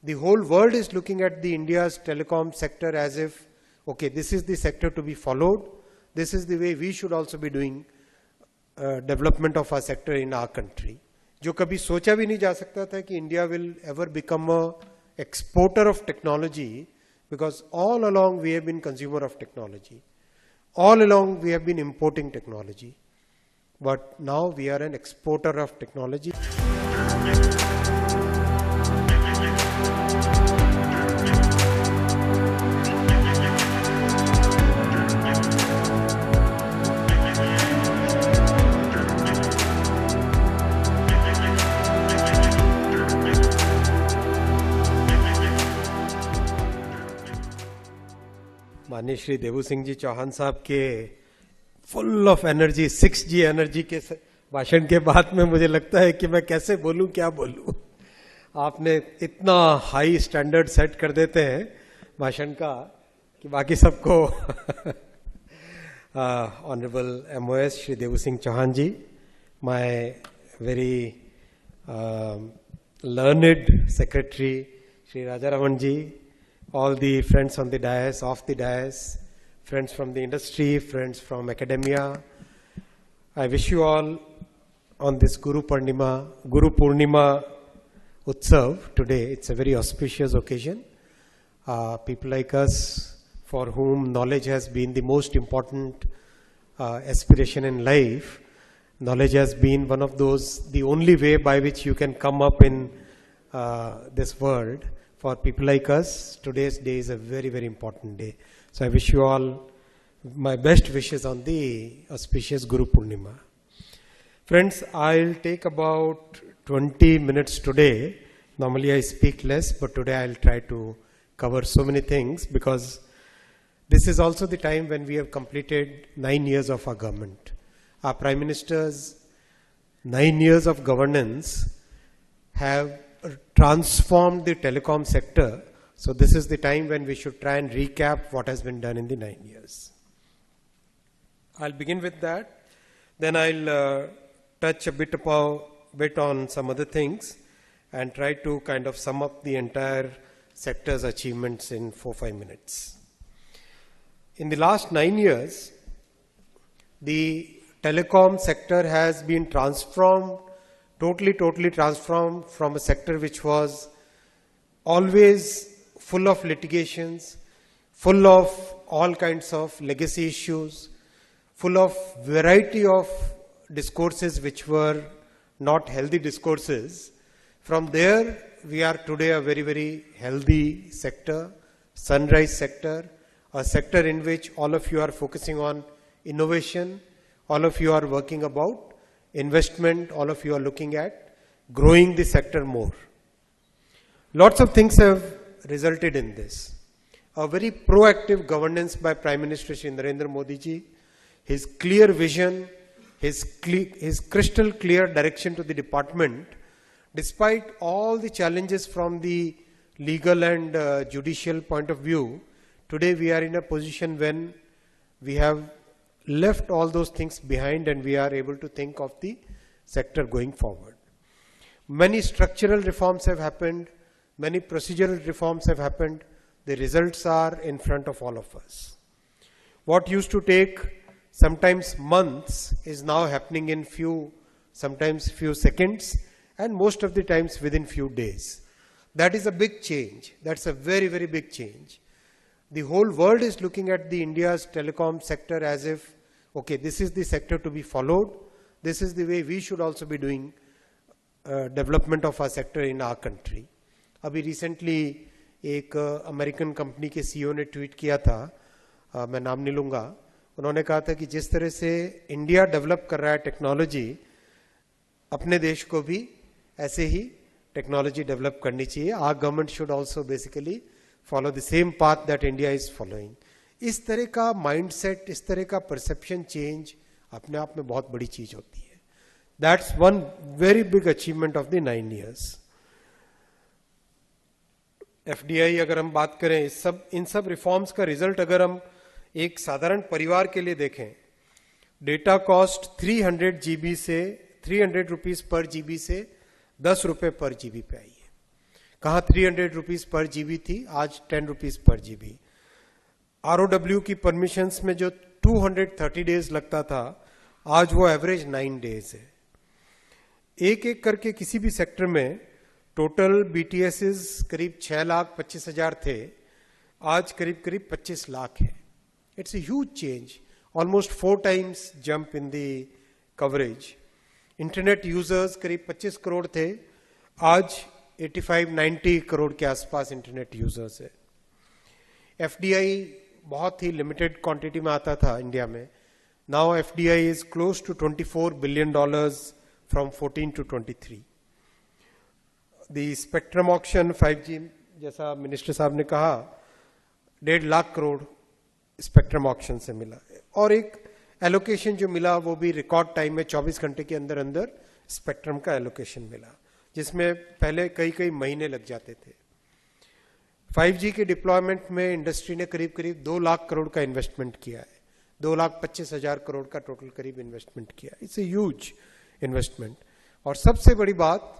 The whole world is looking at the India's telecom sector as if, okay, this is the sector to be followed. This is the way we should also be doing development of our sector in our country. जो कभी सोचा भी नहीं जा सकता था कि India will ever become a exporter of technology, because all along we have been consumer of technology. All along we have been importing technology. But now we are an exporter of technology. माननीय श्री देवू सिंह जी चौहान साहब के full of energy 6G energy के भाषण के बाद में मुझे लगता है कि मैं कैसे बोलूं, क्या बोलूं। आपने इतना हाई स्टैंडर्ड सेट कर देते हैं भाषण का कि बाकी सबको honourable MOS Shri Devu Singh Chauhan ji, my very learned secretary Shri Raja Raman ji, all the friends on the dais, off the dais, friends from the industry, friends from academia. I wish you all on this Guru Purnima Utsav today. It's a very auspicious occasion. People like us, for whom knowledge has been the most important aspiration in life, knowledge has been one of those, the only way by which you can come up in this world. For people like us, today's day is a very, very important day. So I wish you all my best wishes on the auspicious Guru Purnima. Friends, I'll take about 20 minutes today. Normally I speak less, but today I'll try to cover so many things, because this is also the time when we have completed 9 years of our government. Our Prime Minister's 9 years of governance have transformed the telecom sector. So this is the time when we should try and recap what has been done in the 9 years. I'll begin with that. Then I'll touch a bit on some other things and try to kind of sum up the entire sector's achievements in 4-5 minutes. In the last 9 years, the telecom sector has been transformed, totally transformed from a sector which was always full of litigations, full of all kinds of legacy issues, full of variety of discourses which were not healthy discourses. From there, we are today a very, very healthy sector, sunrise sector, a sector in which all of you are focusing on innovation, all of you are working about investment, all of you are looking at growing the sector more. Lots of things have resulted in this. A very proactive governance by Prime Minister Shri Narendra Modi ji, his clear vision, his crystal clear direction to the department, despite all the challenges from the legal and judicial point of view. Today we are in a position when we have left all those things behind and we are able to think of the sector going forward. Many structural reforms have happened, many procedural reforms have happened. The results are in front of all of us. What used to take sometimes months is now happening in sometimes few seconds, and most of the times within few days. That is a big change. That's a very, very big change. The whole world is looking at the India's telecom sector as if, okay, this is the sector to be followed. This is the way we should also be doing development of our sector in our country. अभी recently एक American company के CEO ने tweet किया था, मैं नाम नहीं लूँगा, उन्होंने कहा था कि जिस तरह से इंडिया डेवलप कर रहा है टेक्नोलॉजी, अपने देश को भी ऐसे ही टेक्नोलॉजी डेवलप करनी चाहिए. Our government should also basically follow the same path that India is following. इस तरह का माइंडसेट, इस तरह का परसेप्शन चेंज अपने आप में बहुत बड़ी चीज होती है. That's one very big achievement of the 9 years. FDI अगर हम बात करें, इन सब रिफॉर्म्स का रिजल्ट अगर हम एक साधारण परिवार के लिए देखें, डेटा कॉस्ट 300 रुपीस पर जीबी से 10 रुपए पर जीबी पे आई है. कहाँ 300 रुपीज पर जीबी थी, आज 10 रुपीज पर जीबी। ROW की परमिशंस में जो 230 डेज लगता था, आज वो एवरेज 9 डेज है। एक एक करके किसी भी सेक्टर में टोटल BTSs करीब 6,25,000 थे, आज करीब करीब 25 लाख है। It's a huge change, almost 4 times jump in the coverage. Internet users करीब 25 करोड़ थे, आज 85-90 करोड़ के आसपास इंटरनेट यूजर्स है। FDI बहुत ही लिमिटेड क्वांटिटी में आता था इंडिया में। Now FDI is close to $24 billion from 14 to 23। The spectrum auction 5G, जैसा मिनिस्टर साहब ने कहा, 1.5 लाख करोड़ स्पेक्ट्रम ऑक्शन से मिला। और एक एलोकेशन जो मिला वो भी रिकॉर्ड टाइम में 24 घंटे के अंदर अंदर स्पेक्ट्रम का एलोकेशन मिला, जिसमें पहले कई कई महीने लग जाते थे। 5G के डिप्लॉयमेंट में इंडस्ट्री ने करीब करीब 2 लाख करोड़ का इन्वेस्टमेंट किया है, 2,25,000 करोड़ का टोटल करीब इन्वेस्टमेंट किया। It's a huge investment. और सबसे बड़ी बात,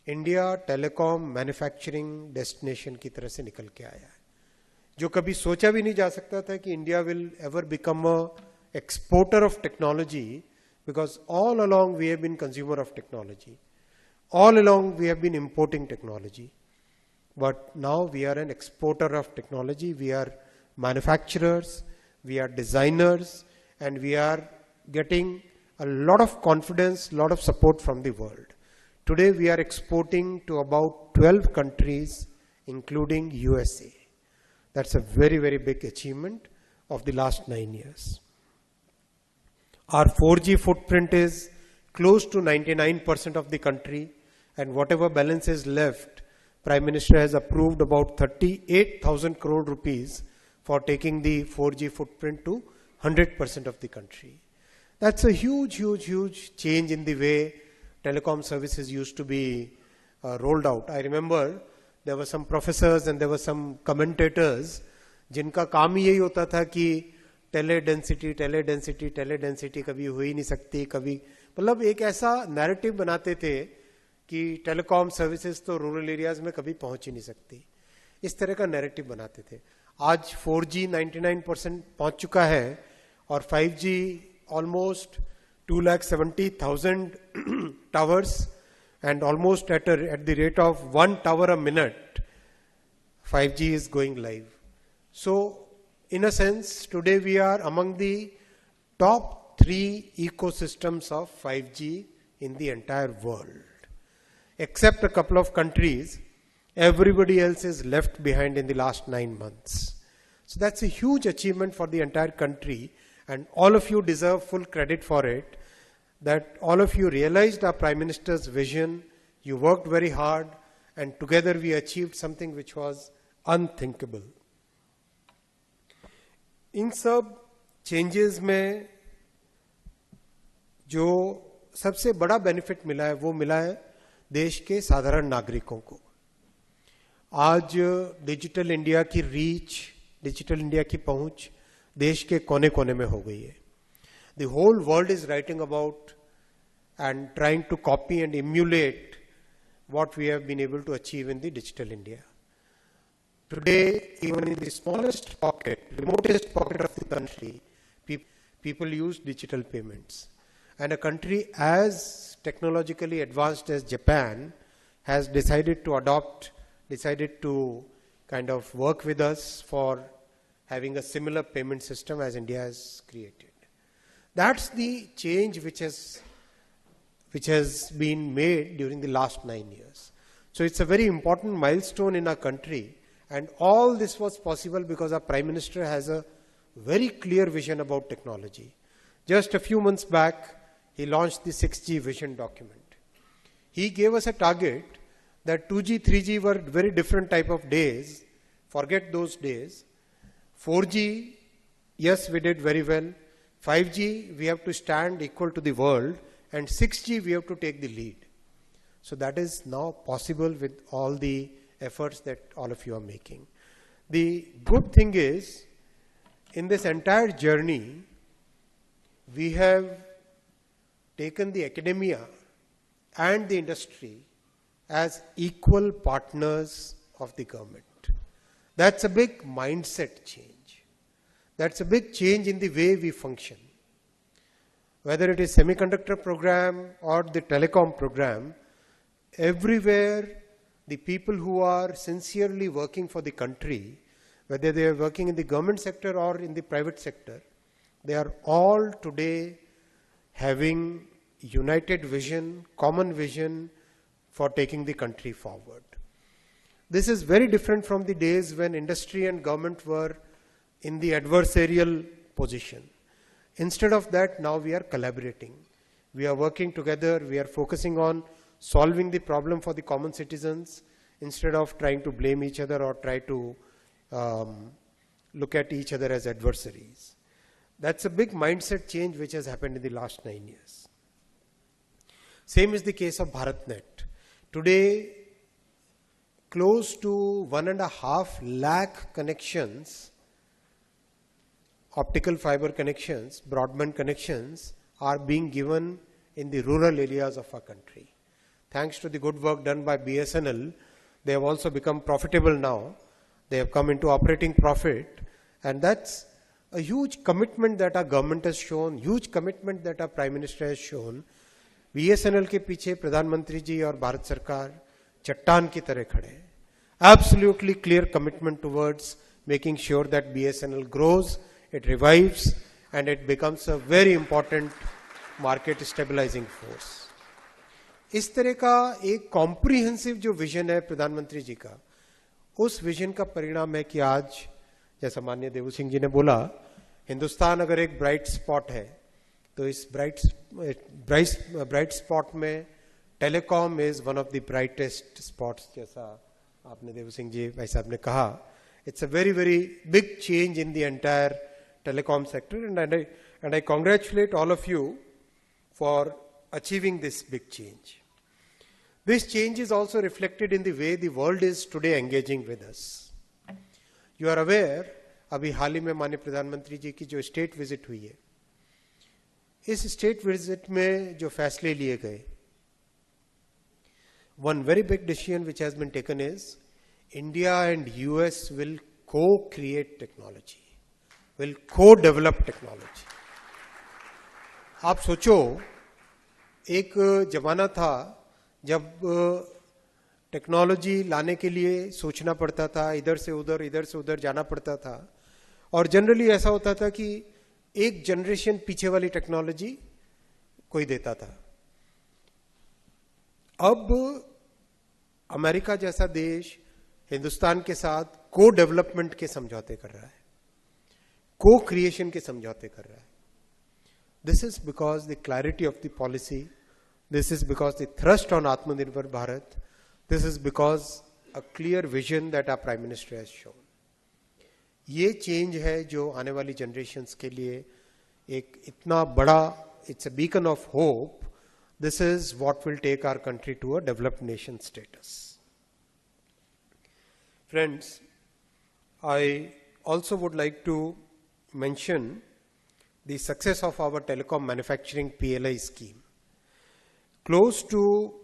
इंडिया टेलीकॉम मैन्युफैक्चरिंग डेस्टिनेशन की तरह से निकल के आया है, जो कभी सोचा भी नहीं जा सकता था कि India will ever become a exporter of technology, because all along we have been consumer of technology, all along we have been importing technology, but now we are an exporter of technology. We are manufacturers, we are designers, and we are getting a lot of confidence, lot of support from the world. Today we are exporting to about 12 countries, including USA. That's a very, very big achievement of the last 9 years. Our 4G footprint is close to 99% of the country, and whatever balance is left, Prime Minister has approved about 38,000 crore rupees for taking the 4G footprint to 100% of the country. That's a huge, huge, huge change in the way telecom services used to be rolled out. I remember there were some professors and there were some commentators जिनका काम ही यही होता था कि टेले density कभी हो ही नहीं सकती, कभी, मतलब एक ऐसा नैरेटिव बनाते थे कि टेलीकॉम सर्विसेज तो रूरल एरियाज में कभी पहुंच ही नहीं सकती। इस तरह का नैरेटिव बनाते थे। आज 4G 99% पहुंच चुका है और 5G almost 270,000 towers and almost at the rate of 1 tower a minute, 5G is going live. So in a sense, today we are among the top 3 ecosystems of 5G in the entire world. Except a couple of countries, everybody else is left behind in the last 9 months. So that's a huge achievement for the entire country, and all of you deserve full credit for it, that all of you realized our Prime Minister's vision, you worked very hard, and together we achieved something which was unthinkable. इन सब changes में जो सबसे बड़ा benefit मिला है वो मिला है देश के साधारण नागरिकों को। आज डिजिटल इंडिया की रीच, डिजिटल इंडिया की पहुंच देश के कोने कोने में हो गई है। The whole world is writing about and trying to copy and emulate what we have been able to achieve in the digital India. Today, even in the smallest pocket, remotest pocket of the country, people use digital payments. And a country as technologically advanced as Japan has decided to kind of work with us for having a similar payment system as India has created. That's the change which has been made during the last 9 years. So it's a very important milestone in our country, and all this was possible because our Prime Minister has a very clear vision about technology. Just a few months back, he launched the 6G vision document. He gave us a target that 2G, 3G were very different type of days. Forget those days. 4G, yes, we did very well. 5G, we have to stand equal to the world. And 6G, we have to take the lead. So that is now possible with all the efforts that all of you are making. The good thing is, in this entire journey, we have taken the academia and the industry as equal partners of the government. That's a big mindset change. That's a big change in the way we function. Whether it is semiconductor program or the telecom program, everywhere the people who are sincerely working for the country, whether they are working in the government sector or in the private sector, they are all today having united vision, common vision for taking the country forward. This is very different from the days when industry and government were in the adversarial position. Instead of that, now we are collaborating. We are working together. We are focusing on solving the problem for the common citizens instead of trying to blame each other or try to look at each other as adversaries. That's a big mindset change which has happened in the last 9 years. Same is the case of BharatNet. Today, close to 1.5 lakh connections, optical fiber connections, broadband connections are being given in the rural areas of our country. Thanks to the good work done by BSNL, they have also become profitable now. They have come into operating profit, and that's a huge commitment that our government has shown, huge commitment that our Prime Minister has shown. BSNL के पीछे प्रधानमंत्री जी और भारत सरकार चट्टान की तरह खड़े हैं. Absolutely clear commitment towards making sure that BSNL grows, it revives, and it becomes a very important market stabilizing force. इस तरह का एक कॉम्प्रिहेंसिव जो विजन है प्रधानमंत्री जी का, उस विजन का परिणाम है कि आज, जैसा माननीय देवू सिंह जी ने बोला, हिंदुस्तान अगर एक ब्राइट स्पॉट है, तो इस ब्राइट स्पॉट में telecom is one of the brightest spots, जैसा आपने देवू सिंह जी भाई साहब ने कहा. It's a very very big change in the entire telecom sector, and I congratulate all of you for achieving this big change. This change is also reflected in the way the world is today engaging with us. You are aware, अभी हाल ही में माननीय प्रधानमंत्री जी की जो state visit हुई है, इस state visit में जो फैसले लिए गए, one very big decision which has been taken is India and US will co-create technology, will co-develop technology. आप सोचो, एक जमाना था जब टेक्नोलॉजी लाने के लिए सोचना पड़ता था, इधर से उधर जाना पड़ता था, और जनरली ऐसा होता था कि एक जनरेशन पीछे वाली टेक्नोलॉजी कोई देता था. अब अमेरिका जैसा देश हिंदुस्तान के साथ को डेवलपमेंट के समझौते कर रहा है, को क्रिएशन के समझौते कर रहा है. This is because the clarity of the policy. This is because the thrust on Atmanirbhar Bharat. This is because a clear vision that our Prime Minister has shown. ये चेंज है जो आने वाली जनरेशन्स के लिए एक इतना बड़ा, it's a beacon of hope. This is what will take our country to a developed nation status. Friends, I also would like to mention the success of our telecom manufacturing PLI scheme. Close to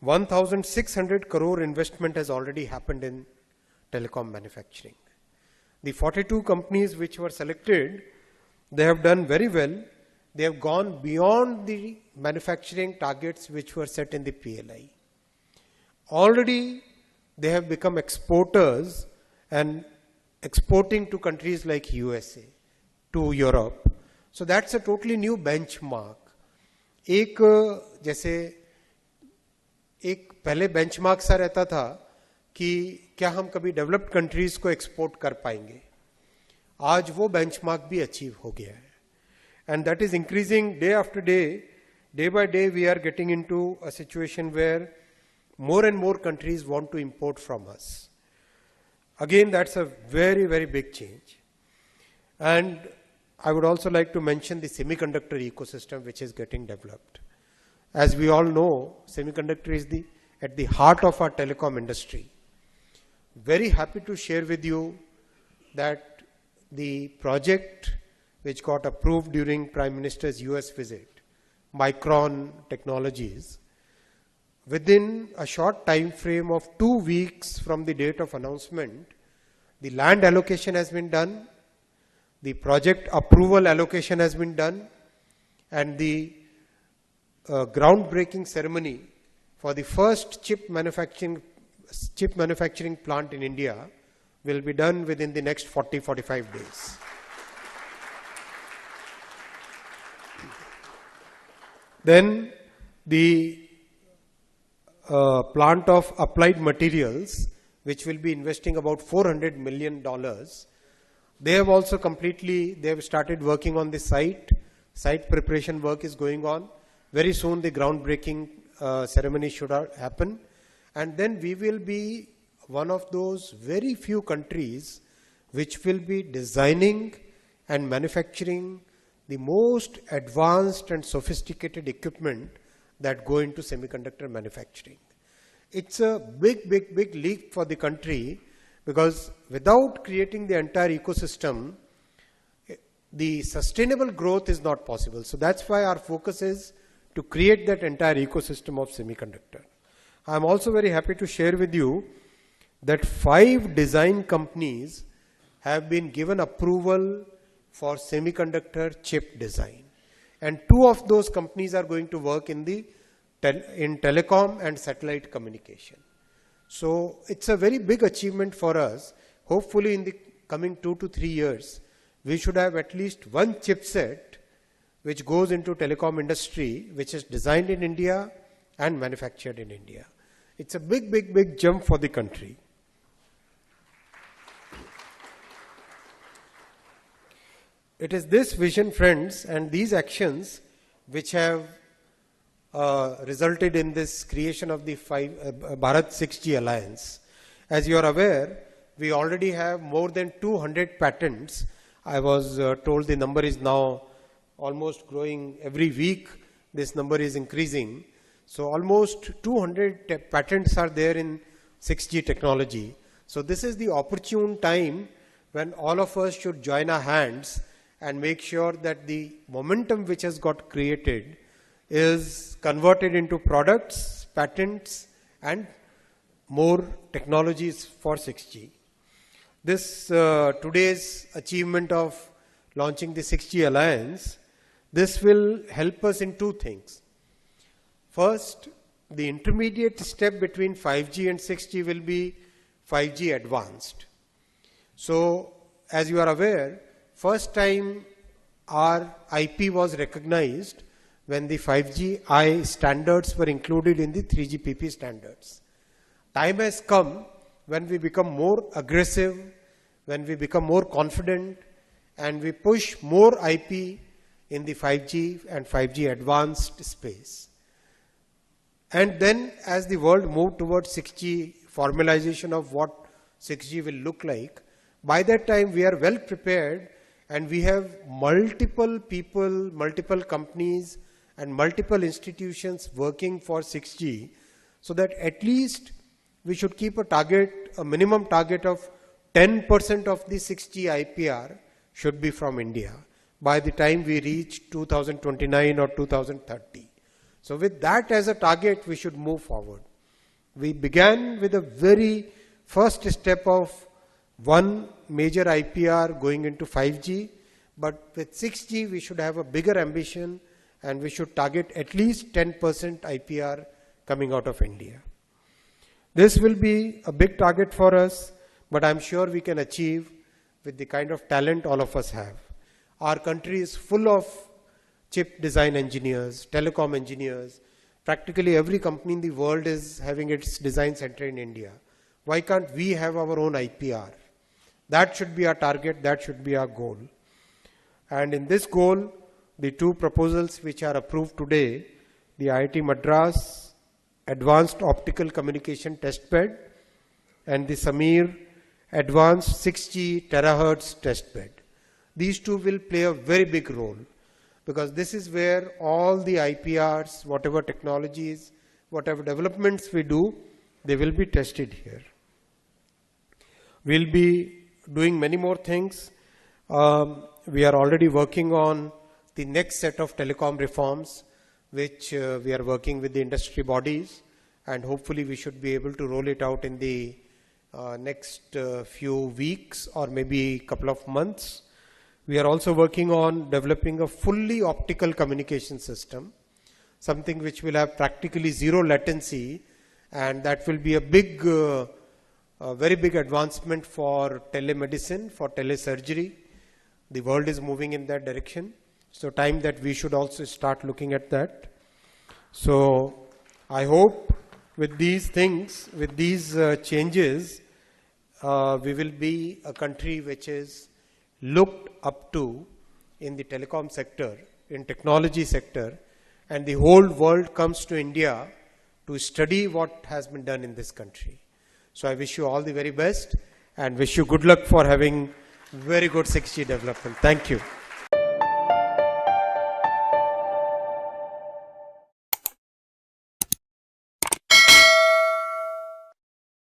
1,600 crore investment has already happened in telecom manufacturing. The 42 companies which were selected, they have done very well. They have gone beyond the manufacturing targets which were set in the PLI. Already they have become exporters and exporting to countries like USA, to Europe. So that's a totally new benchmark. एक जैसे एक पहले benchmark सा रहता था कि क्या हम कभी डेवलप्ड कंट्रीज को एक्सपोर्ट कर पाएंगे, आज वो बेंचमार्क भी अचीव हो गया है. And that is increasing day after day. Day by day we are getting into a situation where more and more countries want to import from us. Again, that's a very, very big change. And I would also like to mention the semiconductor ecosystem which is getting developed. As we all know, semiconductor is at the heart of our telecom industry. Very happy to share with you that the project which got approved during Prime Minister's US visit, Micron Technologies, within a short time frame of 2 weeks from the date of announcement, the land allocation has been done, the project approval allocation has been done, and the groundbreaking ceremony for the first chip manufacturing plant in India will be done within the next 40-45 days. Then the plant of applied materials, which will be investing about $400 million. They have also they have started working on the site. Site preparation work is going on. Very soon the groundbreaking ceremony should happen. And then we will be one of those very few countries which will be designing and manufacturing the most advanced and sophisticated equipment that go into semiconductor manufacturing. It's a big leap for the country, because without creating the entire ecosystem, the sustainable growth is not possible. So that's why our focus is to create that entire ecosystem of semiconductor. I'm also very happy to share with you that 5 design companies have been given approval for semiconductor chip design. And 2 of those companies are going to work in telecom and satellite communication. So it's a very big achievement for us. Hopefully in the coming 2 to 3 years, we should have at least one chipset which goes into telecom industry, which is designed in India and manufactured in India. It's a big jump for the country. It is this vision, friends, and these actions which have resulted in this creation of the Bharat 6G Alliance. As you are aware, we already have more than 200 patents. I was told the number is now almost growing every week. This number is increasing. So almost 200 patents are there in 6G technology. So this is the opportune time when all of us should join our hands and make sure that the momentum which has got created is converted into products, patents, and more technologies for 6G. This today's achievement of launching the 6G Alliance, this will help us in 2 things. First, the intermediate step between 5G and 6G will be 5G advanced. So, as you are aware, first time our IP was recognized when the 5G-I standards were included in the 3GPP standards. Time has come when we become more aggressive, when we become more confident, and we push more IP in the 5G and 5G advanced space. And then as the world moved towards 6G, formalization of what 6G will look like, by that time we are well prepared, and we have multiple people, multiple companies, and multiple institutions working for 6G, so that at least we should keep a minimum target of 10% of the 6G IPR should be from India by the time we reach 2029 or 2030. So with that as a target, we should move forward. We began with a very first step of one major IPR going into 5G, but with 6G we should have a bigger ambition, and we should target at least 10% IPR coming out of India. This will be a big target for us, but I'm sure we can achieve with the kind of talent all of us have. Our country is full of chip design engineers, telecom engineers. Practically every company in the world is having its design center in India. Why can't we have our own IPR? That should be our target, that should be our goal. And in this goal, the 2 proposals which are approved today, the IIT Madras Advanced Optical Communication Testbed and the Samir Advanced 6G Terahertz Testbed. These 2 will play a very big role, because this is where all the IPRs, whatever technologies, whatever developments we do, they will be tested here. We'll be doing many more things. We are already working on the next set of telecom reforms, which we are working with the industry bodies, and hopefully we should be able to roll it out in the next few weeks or maybe couple of months. We are also working on developing a fully optical communication system, something which will have practically zero latency, and that will be a big, very big advancement for telemedicine, for telesurgery. The world is moving in that direction. So time that we should also start looking at that. So I hope with these things, with these changes, we will be a country which is looked up to in the telecom sector, in technology sector, and the whole world comes to India to study what has been done in this country. So I wish you all the very best and wish you good luck for having very good 6G development. Thank you.